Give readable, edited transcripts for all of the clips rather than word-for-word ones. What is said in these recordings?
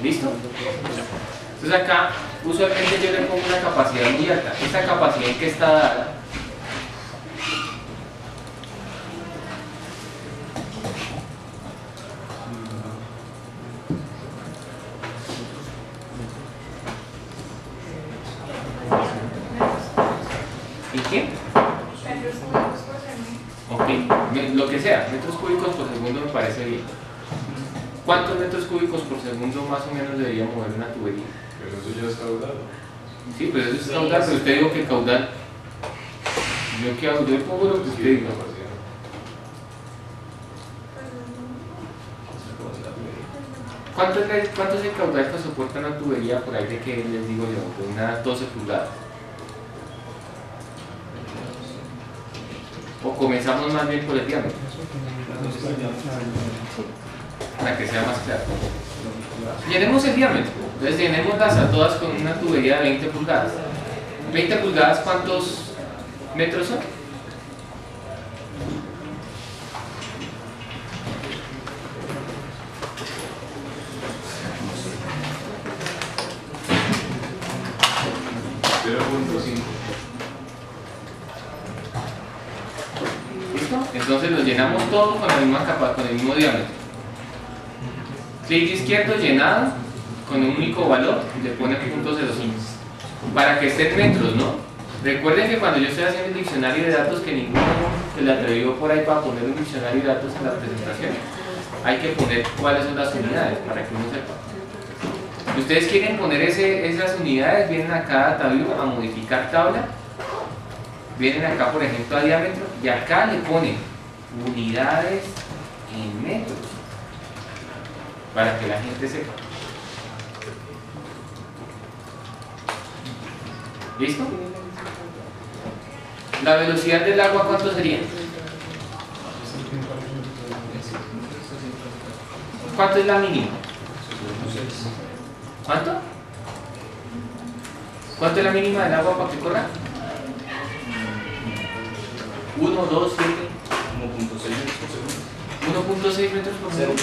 ¿Listo? Entonces acá, usualmente yo le pongo una capacidad muy alta. Esta capacidad que está dada ¿y qué? Metros cúbicos por segundo. Ok, lo que sea, metros cúbicos por segundo me parece bien. ¿Cuántos metros cúbicos por segundo más o menos debería mover una tubería? Pero eso ya es caudal. Sí, pues eso es caudal, pero usted dijo que caudal. Yo que hago, yo pongo lo que usted diga. ¿Cuánto es el caudal que soporta una tubería por ahí de que les digo yo, de unas 12 pulgadas? O comenzamos más bien por el diámetro, para que sea más claro. Llenemos el diámetro, entonces llenémoslas a todas con una tubería de 20 pulgadas. 20 pulgadas, ¿cuántos metros son? Entonces los llenamos todos con la misma capa, con el mismo diámetro. Clic izquierdo, llenado, con un único valor, y le pone .05. Para que esté en metros, ¿no? Recuerden que cuando yo estoy haciendo el diccionario de datos, que ninguno se le atrevió por ahí para poner un diccionario de datos en la presentación, hay que poner cuáles son las unidades, para que uno sepa. Si ustedes quieren poner esas unidades, vienen acá a DataView a modificar tabla, vienen acá por ejemplo a diámetro, y acá le ponen unidades en metros para que la gente sepa. ¿Listo? La velocidad del agua, ¿cuánto sería? ¿Cuánto es la mínima? ¿Cuánto? ¿Cuánto es la mínima del agua para que corra? 1, 2, 7 1.6 metros por segundo.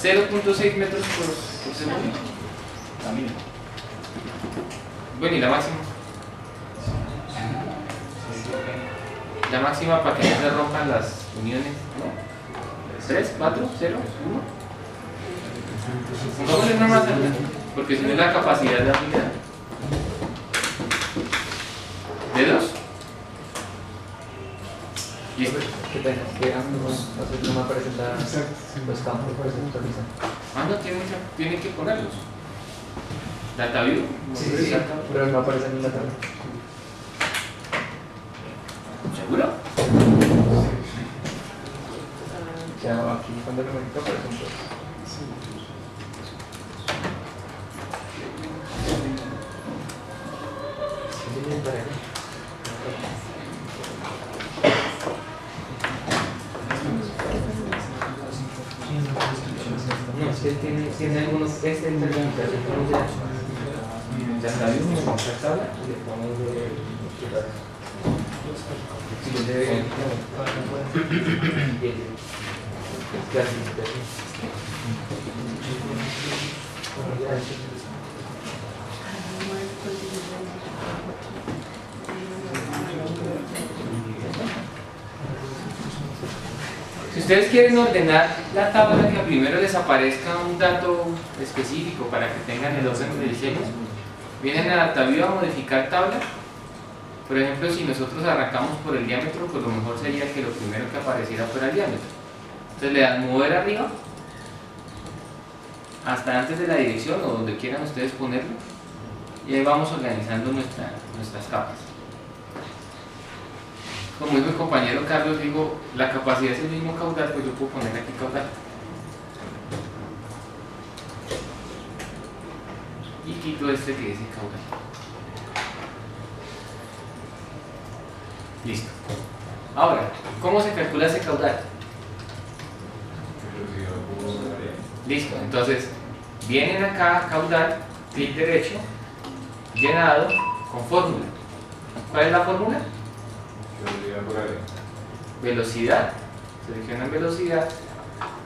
0.6 metros por segundo. La mínima. Bueno, ¿y la máxima? La máxima para que no se rompan las uniones, ¿no? 3, 4, 0, 1. Pongámosle una más alta, porque si no es la capacidad de la unidad. ¿De 2? Listo. Qué pena, que no me aparecen los campos para visualizar. Ah, no, tienen que ponerlos. DataView. Sí, pero no aparecen en la tabla. ¿Seguro? Ya aquí cuando lo meto aparecen todos. No, es que tiene algunos Ya está bien, me compré esta tabla. y le ponemos de Si ustedes quieren ordenar la tabla, que primero les aparezca un dato específico para que tengan el orden de diseño, vienen a DataView a modificar tabla. Por ejemplo, si nosotros arrancamos por el diámetro, pues lo mejor sería que lo primero que apareciera fuera el diámetro. Entonces le dan mover arriba hasta antes de la dirección o donde quieran ustedes ponerlo, y ahí vamos organizando nuestras capas. Como dijo el compañero Carlos, digo, la capacidad es el mismo caudal, pues yo puedo poner aquí caudal. Y quito este que dice caudal. Listo. Ahora, ¿cómo se calcula ese caudal? Listo, entonces vienen acá, caudal, clic derecho, llenado, con fórmula. ¿Cuál es la fórmula? Velocidad, seleccionan velocidad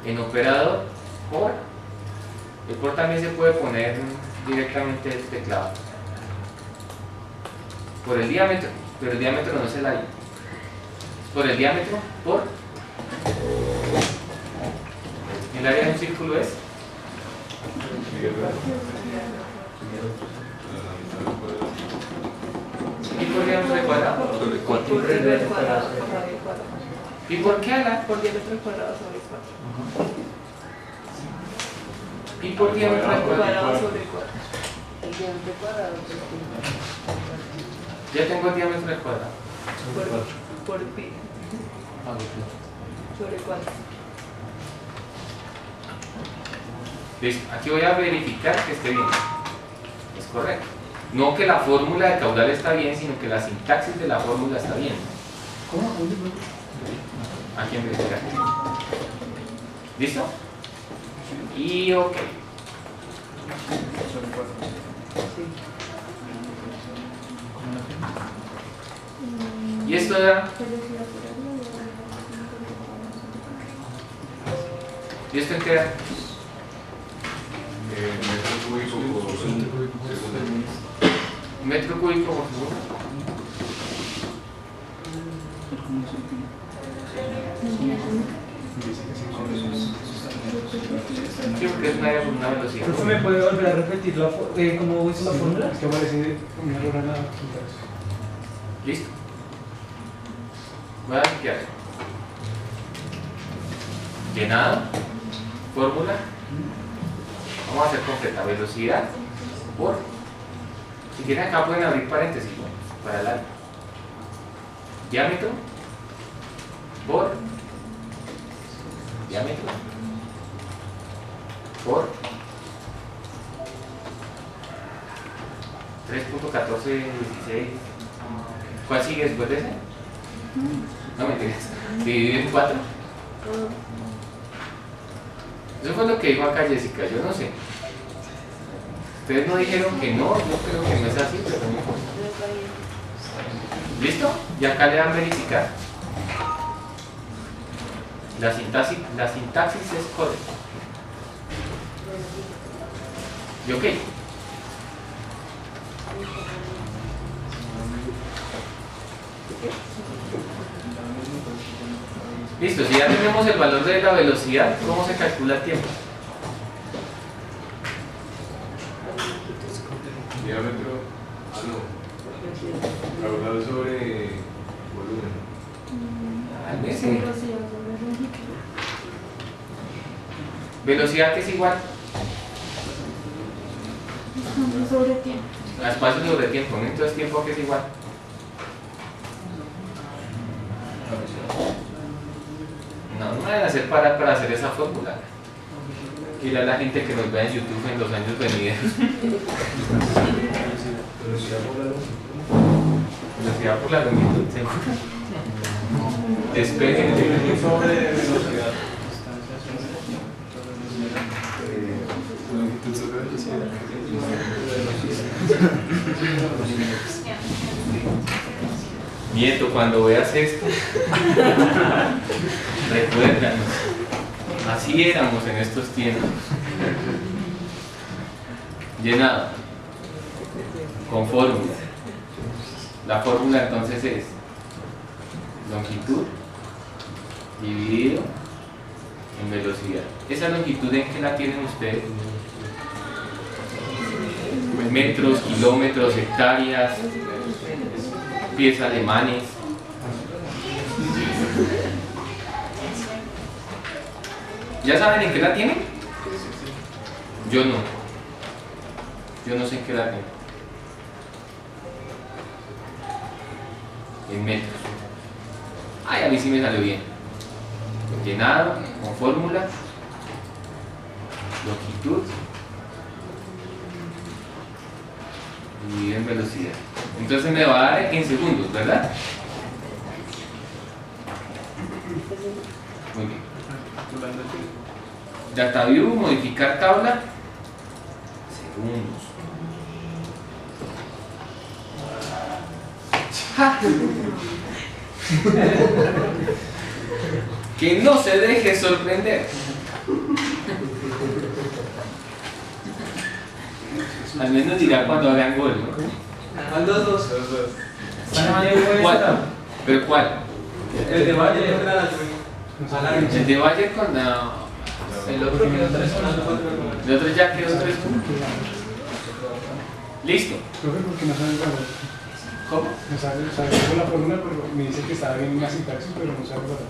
en operador por El por también se puede poner directamente el teclado. Por el diámetro, pero el diámetro no es el área. Por el diámetro, por el área de un círculo es ¿y por diámetro de cuadrado? Sobre 4. Por diámetro cuadrado. ¿Y por qué ala? Por diámetro cuadrado sobre 4. ¿Y por diámetro de cuadrado? Cuadrado sobre 4. El diámetro cuadrado. Ya tengo el diámetro del cuadrado. Por pi. Sobre 4. Listo. Aquí voy a verificar que esté bien. Es correcto. No que la fórmula de caudal está bien, sino que la sintaxis de la fórmula está bien. ¿Cómo? Aquí en verificar. ¿Listo? Y ok. Y esto era. ¿Y esto en qué era? Metro cúbico por segundo. Metro cúbico por segundo. Sí, porque es una velocidad. Profe, ¿me puede volver a repetir cómo hizo la fórmula? Es que aparece un error en la sintaxis. ¿Listo? Voy a chequear. Llenado. Fórmula. Vamos a hacer completa. Velocidad por. Si quieren acá pueden abrir paréntesis, ¿no? Para el área. Diámetro por. Diámetro por 3.1416. ¿Cuál sigue después de ese? No mentiras. Dividido en 4. Eso fue lo que dijo acá Jessica, yo no sé. Ustedes no dijeron que no, yo creo que no es así, pero no importa. ¿Listo? Y acá le dan verificar. La sintaxis es correcta. ¿Y ok? Listo, si ya tenemos el valor de la velocidad, ¿cómo se calcula el tiempo? Diámetro. Caudal sobre volumen. Al mes, sí. Velocidad que es igual Sobre tiempo. a espacio sobre tiempo, ¿no? Entonces tiempo que es igual. No me van a hacer parar para hacer esa fórmula. Y a la gente que nos vea en YouTube en los años venideros. Velocidad por la longitud, ¿seguro? Despegue. Sobre velocidad. Longitud sobre velocidad. Nieto, cuando veas esto, recuérdanos. Así éramos en estos tiempos. Llenado. Con fórmula. La fórmula entonces es longitud dividido en velocidad. ¿Esa longitud en qué la tienen ustedes? Metros, kilómetros, hectáreas, pies alemanes. ¿Ya saben en qué la tienen? Yo no. Yo no sé en qué la tienen. En metros. Ay, a mí sí me salió bien. Llenado, con fórmula, longitud dividido en velocidad. Entonces me va a dar en segundos, ¿verdad? Muy bien. Data view, modificar tabla, segundos. ¡Ja! Que no se deje sorprender. Al menos dirá cuando hagan gol, ¿no? Al 2-2. Los dos. ¿Cuál? ¿Pero cuál? El de Valle entra a la El de Valle con la... El otro quedó 3-1. El otro ya quedó 3-1. Listo. Profe, porque no sabe el valor. ¿Cómo? No sabe la fórmula, pero me dice que estaba bien en la sintaxis, pero no sabe el valor.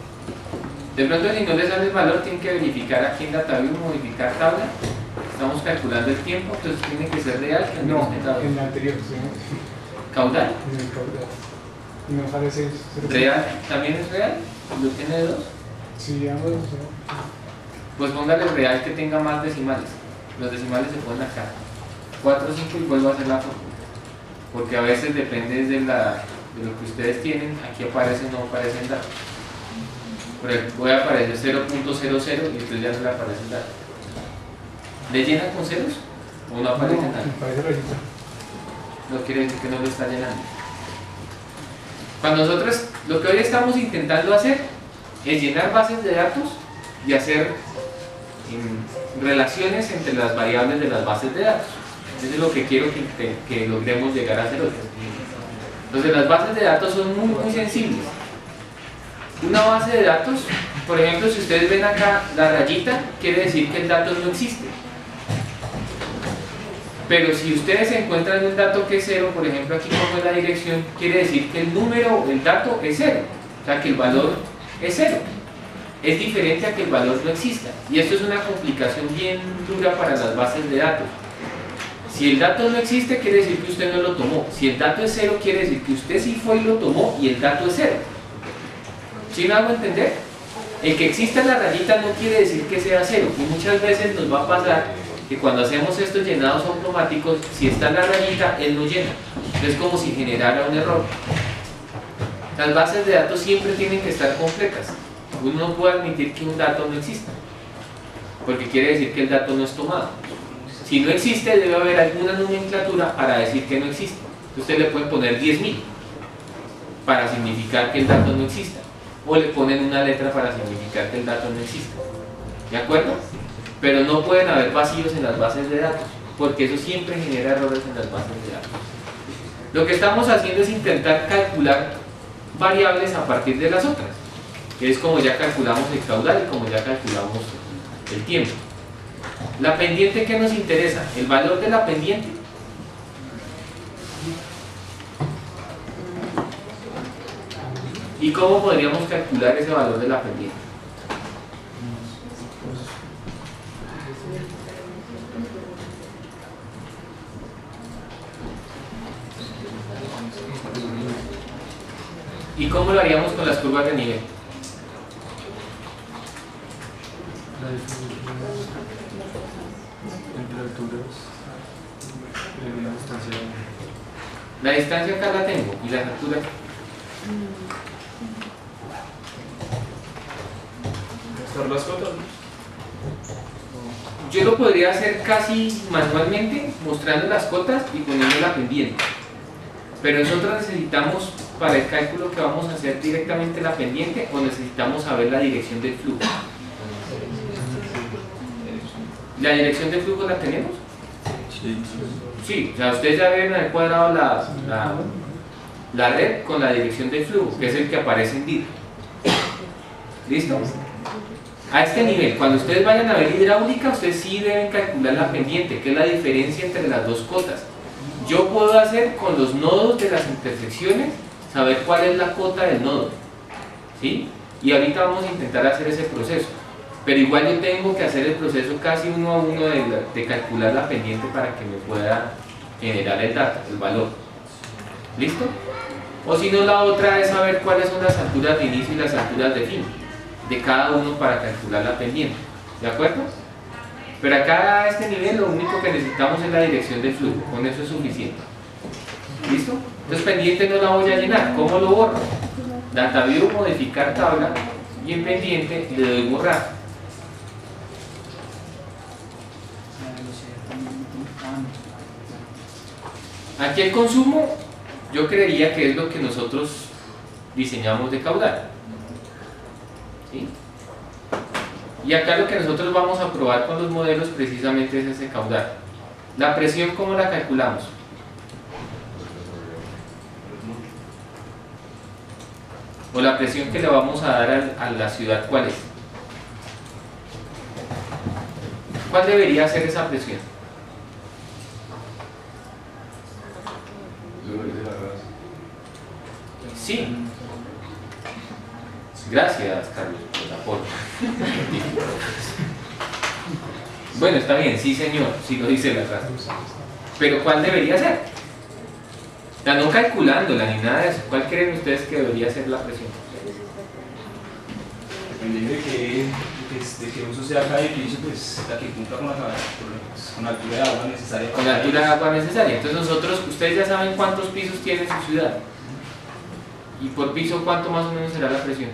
De pronto, si no le sale el valor, tienen que verificar aquí en DataView, modificar tabla. Estamos calculando el tiempo, entonces tiene que ser real. Que No, menos que en la anterior, sí, caudal. en el caudal. Y me parece... Real, ¿también es real? ¿Lo tiene de 2? Sí, ambos, Pues póngale real que tenga más decimales. Los decimales se ponen acá. 4, 5 y vuelvo a hacer la fórmula. Porque a veces depende de lo que ustedes tienen, aquí aparece o no aparece el dato. Por ejemplo, puede aparecer 0.00 y entonces ya no le aparece el dato. ¿Le llena con ceros? ¿O no aparece nada? me parece rayita. No quiere decir que no lo está llenando. Cuando nosotros, lo que hoy estamos intentando hacer es llenar bases de datos y hacer relaciones entre las variables de las bases de datos. Eso es lo que quiero que logremos llegar a hacer hoy. Entonces las bases de datos son muy sensibles. Una base de datos, por ejemplo, si ustedes ven acá la rayita, quiere decir que el dato no existe. Pero si ustedes encuentran un dato que es 0, por ejemplo aquí pongo la dirección, quiere decir que el número, el dato es 0. O sea que el valor es 0. Es diferente a que el valor no exista. Y esto es una complicación bien dura para las bases de datos. Si el dato no existe, quiere decir que usted no lo tomó. Si el dato es 0, quiere decir que usted sí fue y lo tomó y el dato es 0. ¿Sí me hago entender? El que exista la rayita no quiere decir que sea 0. Y muchas veces nos va a pasar que cuando hacemos estos llenados automáticos, si está la rayita, él no llena. Es como si generara un error. Las bases de datos siempre tienen que estar completas. Uno no puede admitir que un dato no exista, porque quiere decir que el dato no es tomado. Si no existe, debe haber alguna nomenclatura para decir que no existe. Usted le puede poner 10.000 para significar que el dato no exista, o le ponen una letra para significar que el dato no existe. ¿De acuerdo? Pero no pueden haber vacíos en las bases de datos, porque eso siempre genera errores en las bases de datos. Lo que estamos haciendo es intentar calcular variables a partir de las otras, que es como ya calculamos el caudal y como ya calculamos el tiempo. La pendiente, ¿qué nos interesa? El valor de la pendiente. ¿Y cómo podríamos calcular ese valor de la pendiente? ¿Y cómo lo haríamos con las curvas de nivel? Entre alturas, la distancia. La distancia acá la tengo, y las alturas. ¿Están las cotas? Yo lo podría hacer casi manualmente, mostrando las cotas y poniendo la pendiente. Pero nosotros necesitamos, para el cálculo que vamos a hacer, directamente la pendiente, o necesitamos saber la dirección del flujo. ¿La dirección del flujo la tenemos? Sí. Sí, o sea, ustedes ya deben haber cuadrado la red con la dirección del flujo, que es el que aparece en DIR. ¿Listo? A este nivel, cuando ustedes vayan a ver hidráulica, ustedes sí deben calcular la pendiente, que es la diferencia entre las dos cotas. Yo puedo hacer con los nodos de las intersecciones, saber cuál es la cota del nodo, ¿sí? Y ahorita vamos a intentar hacer ese proceso. Pero igual yo tengo que hacer el proceso casi uno a uno de calcular la pendiente para que me pueda generar el dato, el valor. ¿Listo? O si no, la otra es saber cuáles son las alturas de inicio y las alturas de fin de cada uno para calcular la pendiente. ¿De acuerdo? Pero acá a este nivel lo único que necesitamos es la dirección del flujo. Con eso es suficiente. ¿Listo? Entonces pendiente no la voy a llenar. ¿Cómo lo borro? DataView, modificar tabla, y en pendiente le doy borrar. Aquí el consumo, yo creería que es lo que nosotros diseñamos de caudal. ¿Sí? Y acá lo que nosotros vamos a probar con los modelos precisamente es ese caudal. La presión, ¿cómo la calculamos? O la presión que le vamos a dar a la ciudad, ¿cuál es? ¿Cuál debería ser esa presión? Sí. Gracias, Carlos, por el aporte. Bueno, está bien, sí señor, sí lo dice la raza. Pero ¿cuál debería ser? O sea, no calculándola ni nada de eso. ¿Cuál creen ustedes que debería ser la presión? Dependiendo de qué uso sea cada edificio, pues la que cumpla con la altura de agua necesaria. Con la altura de agua necesaria. Entonces nosotros, ustedes ya saben cuántos pisos tiene su ciudad. Y por piso, ¿cuánto más o menos será la presión?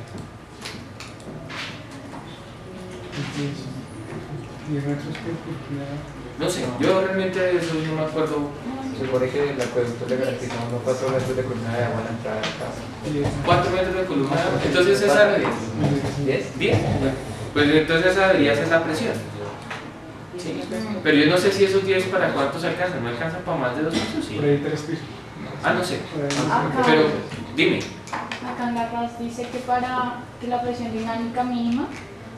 10 metros por nada. No sé, yo realmente de eso no me acuerdo. Se supone que el acueducto le garantiza unos 4 metros de columna de agua a la entrada de la casa. 4 metros de columna. Entonces esa... ¿10? 10. Pues entonces esa debería ser la presión. Sí. Pero yo no sé si esos 10 para cuántos alcanzan. ¿No alcanzan para más de 2 pisos? Sí. Por ahí 3 pisos. Ah, no sé. Por ahí Pero dime. Acá en la RAS dice que para que la presión dinámica mínima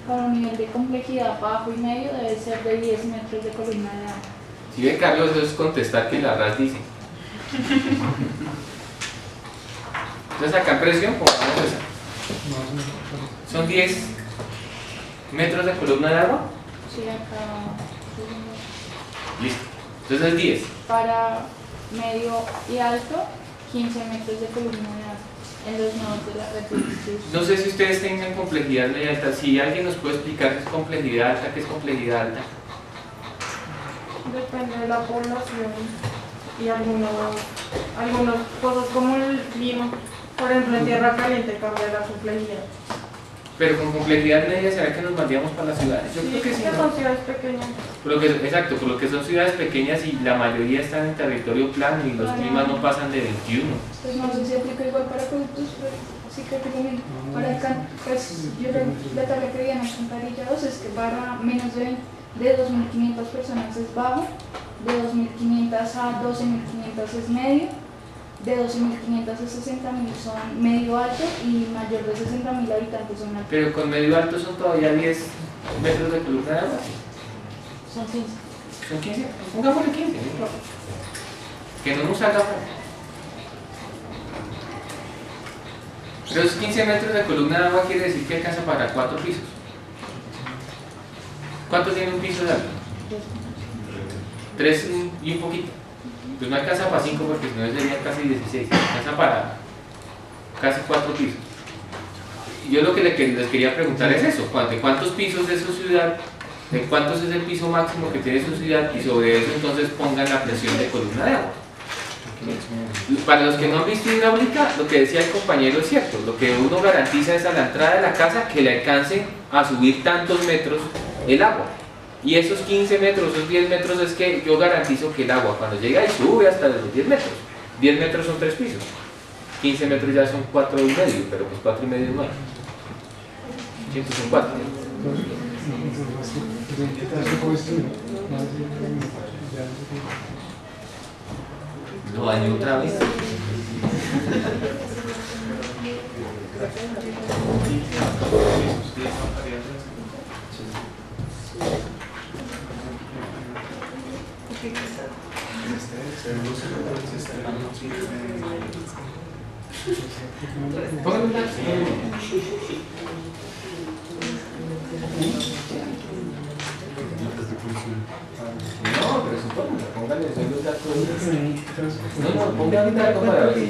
para un nivel de complejidad bajo y medio debe ser de 10 metros de columna de agua. Si ve, Carlos, eso es contestar que la RAS dice. Entonces acá en presión, pongamos esa. ¿Son 10 metros de columna de agua? Sí, acá. Listo. Entonces es 10. Para medio y alto, 15 metros de columna de agua en los nodos de la red de distribución. No sé si ustedes tengan complejidad media alta. Si alguien nos puede explicar qué es complejidad alta, qué es complejidad alta. Depende de la población y algunas cosas como el clima. Por ejemplo, en tierra caliente cambia la complejidad. Pero con complejidad media, ¿será que nos mandamos para las ciudades? Yo creo que sí. que ¿no? son ciudades pequeñas. Exacto, por lo que son ciudades pequeñas y la mayoría están en territorio plano y los climas no pasan de 21. Pues no sé si aplica igual para productos, pero sí creo que también. Para el pues yo la tabla que vi en Alcantarilla 2 es que para menos de 2.500 personas es bajo, de 2.500 a 12.500 es medio, de 12.500 a 60.000 son medio alto y mayor de 60.000 habitantes son altos. Pero con medio alto son todavía 10 metros de columna de agua. Son 15. ¿Son 15? Pongámosle 15. ¿no? Que no nos haga mal. Pero esos 15 metros de columna de agua quiere decir que alcanza para 4 pisos. ¿Cuánto tiene un piso de alto? 3 y un poquito. Pues no alcanza para 5 porque si no sería casi 16. Alcanza para casi 4 pisos. Y yo lo que les quería preguntar es eso. ¿De cuántos pisos es su ciudad? ¿De cuántos es el piso máximo que tiene su ciudad? Y sobre eso entonces pongan la presión de columna de agua. Para los que no han visto hidráulica, lo que decía el compañero es cierto. Lo que uno garantiza es a la entrada de la casa que le alcance a subir tantos metros el agua. Y esos 15 metros, esos 10 metros es que yo garantizo que el agua cuando llega y sube hasta los 10 metros. 10 metros son 3 pisos. 15 metros ya son 4 y medio, pero pues 4 y medio no hay. Siempre son 4. Lo dañó otra vez. No, pero supongo, póngale los datos. No, póngale un dato para ver si...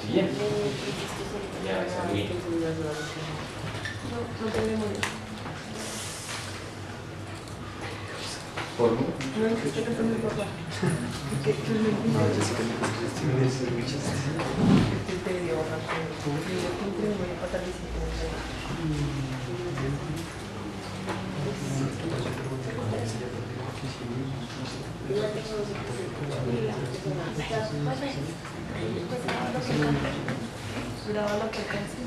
Sí, ya. Ya, salí. No tenemos. ¿Por qué? No, es que con mi papá. graba la frecuencia.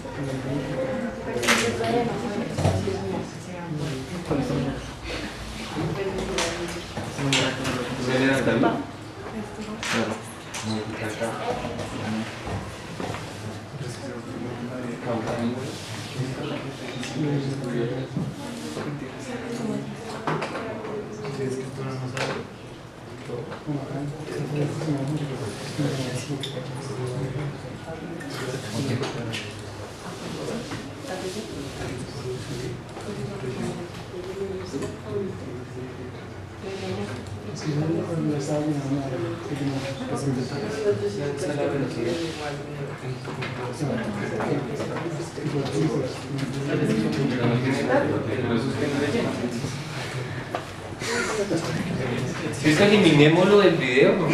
Si es que eliminémoslo del video, ¿no?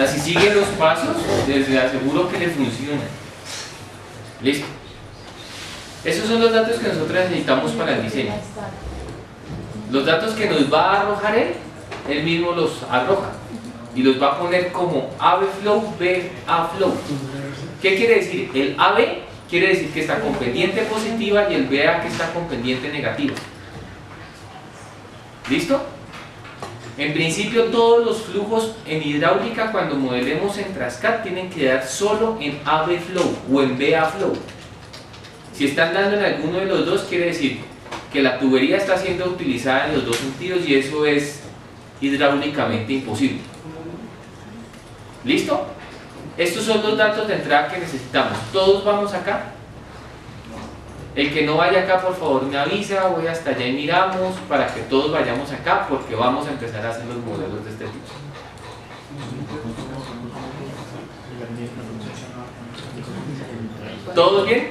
Así siguen los pasos, les aseguro que le funciona. Listo. Esos son los datos que nosotros necesitamos para el diseño. Los datos que nos va a arrojar él mismo los arroja y los va a poner como AB flow, BA flow. ¿Qué quiere decir? El AB quiere decir que está con pendiente positiva y el BA que está con pendiente negativa. ¿Listo? En principio todos los flujos en hidráulica cuando modelemos en Trascat tienen que dar solo en AB flow o en BA flow. Si están dando en alguno de los dos quiere decir que la tubería está siendo utilizada en los dos sentidos y eso es hidráulicamente imposible. ¿Listo? Estos son los datos de entrada que necesitamos. Todos vamos acá. El que no vaya acá, por favor, me avisa. Voy hasta allá y miramos para que todos vayamos acá porque vamos a empezar a hacer los modelos de este tipo. ¿Todos bien?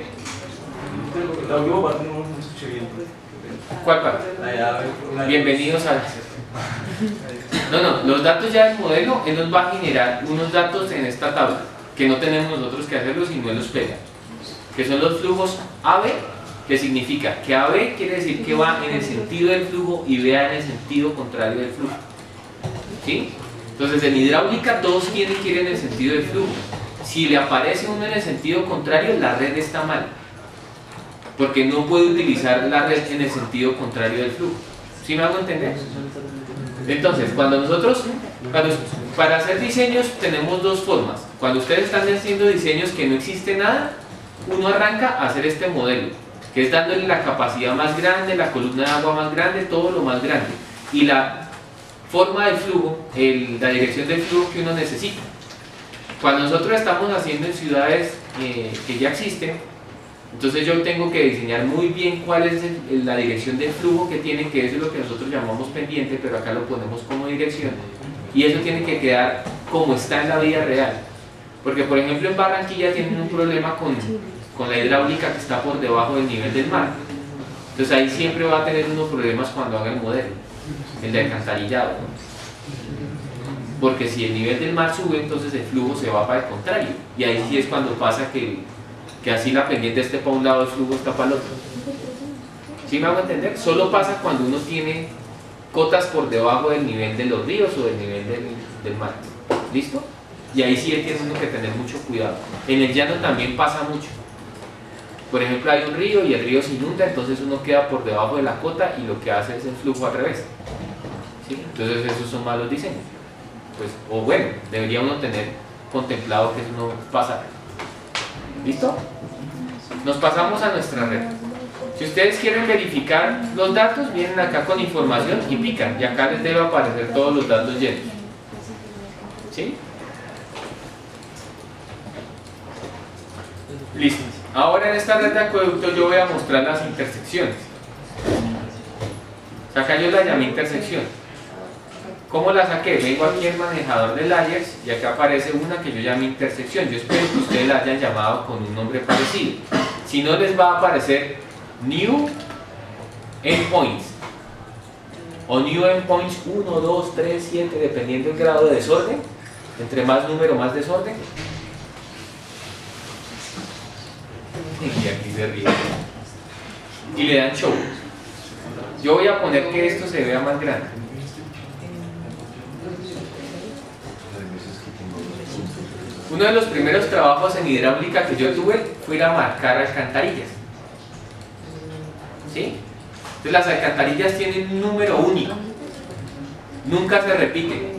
¿Cuál parte? Bienvenidos a... No, los datos ya del modelo, él nos va a generar unos datos en esta tabla, que no tenemos nosotros que hacerlos, sino él los pega, que son los flujos AB, que significa que AB quiere decir que va en el sentido del flujo y BA en el sentido contrario del flujo. ¿Sí? Entonces en hidráulica todos tienen que ir en el sentido del flujo. Si le aparece uno en el sentido contrario, la red está mal, porque no puede utilizar la red en el sentido contrario del flujo. ¿Sí me hago entender? Entonces, para hacer diseños tenemos dos formas. Cuando ustedes están haciendo diseños que no existe nada, uno arranca a hacer este modelo, que es dándole la capacidad más grande, la columna de agua más grande, todo lo más grande, y la forma del flujo, la dirección del flujo que uno necesita. Cuando nosotros estamos haciendo en ciudades que ya existen, entonces yo tengo que diseñar muy bien cuál es la dirección del flujo que tiene, que eso es lo que nosotros llamamos pendiente, pero acá lo ponemos como dirección, y eso tiene que quedar como está en la vida real. Porque por ejemplo en Barranquilla tienen un problema con la hidráulica que está por debajo del nivel del mar. Entonces ahí siempre va a tener unos problemas cuando haga el modelo, el de alcantarillado, ¿no? Porque si el nivel del mar sube, entonces el flujo se va para el contrario, y ahí sí es cuando pasa que así la pendiente esté para un lado, el flujo está para el otro. ¿Sí me hago entender? Solo pasa cuando uno tiene cotas por debajo del nivel de los ríos o del nivel del mar. ¿Listo? Y ahí sí tiene uno que tener mucho cuidado. En el llano también pasa mucho. Por ejemplo, hay un río y el río se inunda, entonces uno queda por debajo de la cota y lo que hace es el flujo al revés. ¿Sí? Entonces esos son malos diseños. Pues, o bueno, debería uno tener contemplado que eso no pasa. ¿Listo? Nos pasamos a nuestra red. Si ustedes quieren verificar los datos, vienen acá con información y pican, y acá les debe aparecer todos los datos llenos. ¿Sí? Listo. Ahora en esta red de acueducto yo voy a mostrar las intersecciones. Acá yo la llamé intersección. ¿Cómo la saqué? Vengo aquí al manejador de layers y acá aparece una que yo llamo intersección. Yo espero que ustedes la hayan llamado con un nombre parecido. Si no, les va a aparecer New Endpoints o New Endpoints 1, 2, 3, 7, dependiendo del grado de desorden. Entre más número, más desorden. Y aquí se ríe. Y le dan show. Yo voy a poner que esto se vea más grande. Uno de los primeros trabajos en hidráulica que yo tuve fue ir a marcar alcantarillas. ¿Sí? Entonces las alcantarillas tienen un número único. Nunca se repite.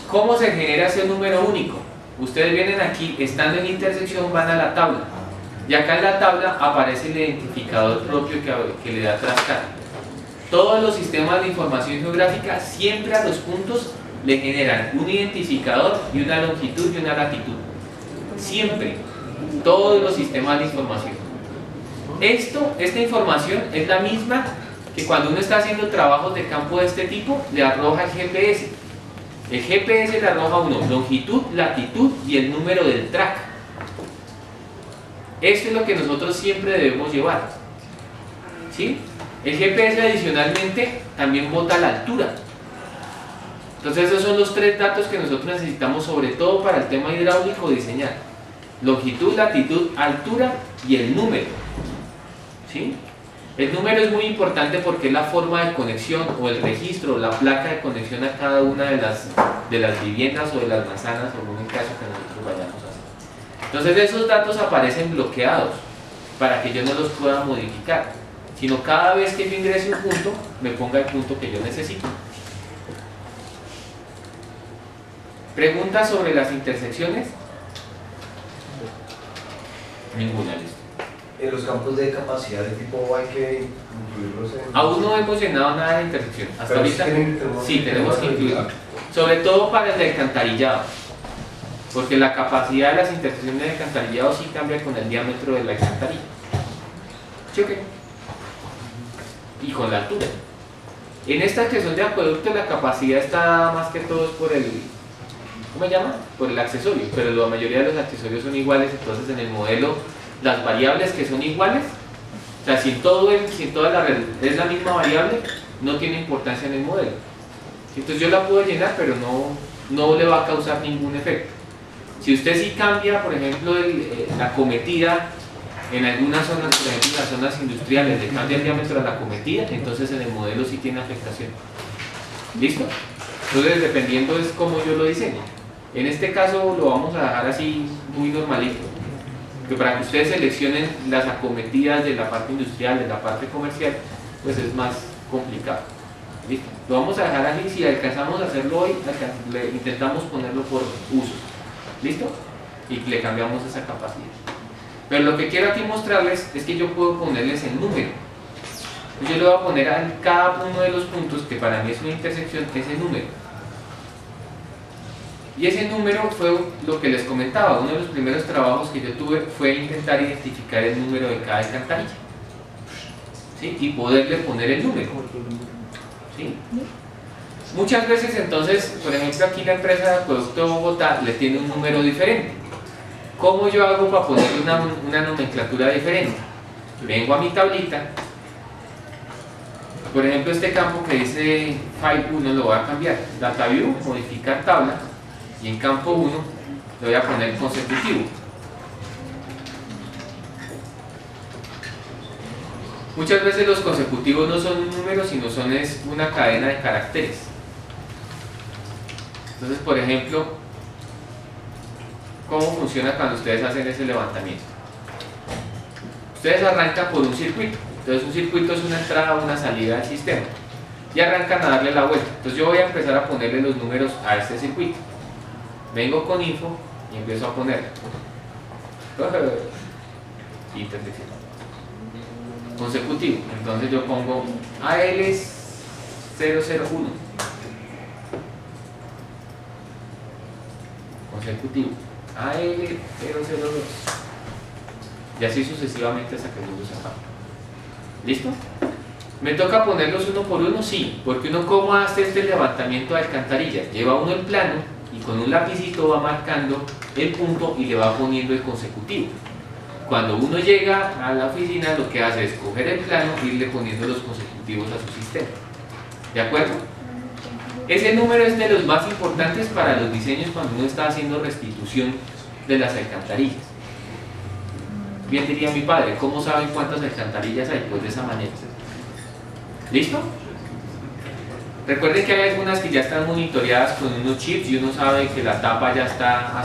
¿Cómo se genera ese número único? Ustedes vienen aquí, estando en intersección, van a la tabla. Y acá en la tabla aparece el identificador propio que le da trascar. Todos los sistemas de información geográfica siempre a los puntos le generan un identificador y una longitud y una latitud. Siempre. Todos los sistemas de información. Esta información es la misma que cuando uno está haciendo trabajos de campo de este tipo, le arroja el GPS. El GPS le arroja a uno longitud, latitud y el número del track. Esto es lo que nosotros siempre debemos llevar. ¿Sí? El GPS adicionalmente también bota la altura. Entonces esos son los tres datos que nosotros necesitamos, sobre todo para el tema hidráulico, diseñar: longitud, latitud, altura y el número. ¿Sí? El número es muy importante porque es la forma de conexión o el registro, la placa de conexión a cada una de las viviendas o de las manzanas, o en un caso que nosotros vayamos a hacer. Entonces esos datos aparecen bloqueados para que yo no los pueda modificar, sino cada vez que yo ingrese un punto, me ponga el punto que yo necesito. ¿Preguntas sobre las intersecciones? Ninguna, listo. En los campos de capacidad de tipo hay que incluirlos en... Aún no hemos llenado nada de intersección. Hasta Pero ahorita sí tenemos que incluirlo. Sobre todo para el de alcantarillado. Porque la capacidad de las intersecciones de alcantarillado sí cambia con el diámetro de la alcantarilla. ¿Sí o qué? Y con la altura. En estas que son de acueducto, la capacidad está más que todo por el... ¿Cómo se llama? Por el accesorio. Pero la mayoría de los accesorios son iguales, entonces en el modelo las variables que son iguales, o sea, si toda la red es la misma variable, no tiene importancia en el modelo. Entonces yo la puedo llenar, pero no le va a causar ningún efecto. Si usted sí cambia, por ejemplo, la cometida en algunas zonas, por ejemplo en las zonas industriales, le cambia el diámetro a la cometida, entonces en el modelo sí tiene afectación. ¿Listo? Entonces dependiendo es como yo lo diseño. En este caso lo vamos a dejar así muy normalito, que para que ustedes seleccionen las acometidas de la parte industrial, de la parte comercial, pues es más complicado. ¿Listo? Lo vamos a dejar así. Si alcanzamos a hacerlo hoy, intentamos ponerlo por uso. ¿Listo? Y le cambiamos esa capacidad. Pero lo que quiero aquí mostrarles es que yo puedo ponerles el número. Yo le voy a poner a cada uno de los puntos, que para mí es una intersección, ese número. Y ese número fue lo que les comentaba. Uno de los primeros trabajos que yo tuve fue intentar identificar el número de cada alcantarilla, ¿sí? Y poderle poner el número, ¿sí? Muchas veces entonces, por ejemplo aquí la empresa de Acueducto de Bogotá le tiene un número diferente. ¿Cómo yo hago para ponerle una nomenclatura diferente? Vengo a mi tablita, por ejemplo este campo que dice File 1 lo voy a cambiar, Data View, modificar tabla, y en campo 1 le voy a poner consecutivo. Muchas veces los consecutivos no son un número, sino es una cadena de caracteres. Entonces, por ejemplo, ¿cómo funciona cuando ustedes hacen ese levantamiento? Ustedes arrancan por un circuito. Entonces un circuito es una entrada o una salida del sistema. Y arrancan a darle la vuelta. Entonces yo voy a empezar a ponerle los números a este circuito. Vengo con info y empiezo a poner intersección consecutivo. Entonces yo pongo AL001 consecutivo, AL002 y así sucesivamente hasta que yo los acabe. ¿Listo? ¿Me toca ponerlos uno por uno? Sí, porque uno como hace este levantamiento de alcantarillas, lleva uno el plano y con un lapicito va marcando el punto y le va poniendo el consecutivo. Cuando uno llega a la oficina lo que hace es coger el plano e irle poniendo los consecutivos a su sistema. ¿De acuerdo? Ese número es de los más importantes para los diseños cuando uno está haciendo restitución de las alcantarillas. Bien diría mi padre, ¿cómo saben cuántas alcantarillas hay? Pues de esa manera. ¿Listo? Recuerden que hay algunas que ya están monitoreadas con unos chips y uno sabe que la tapa ya está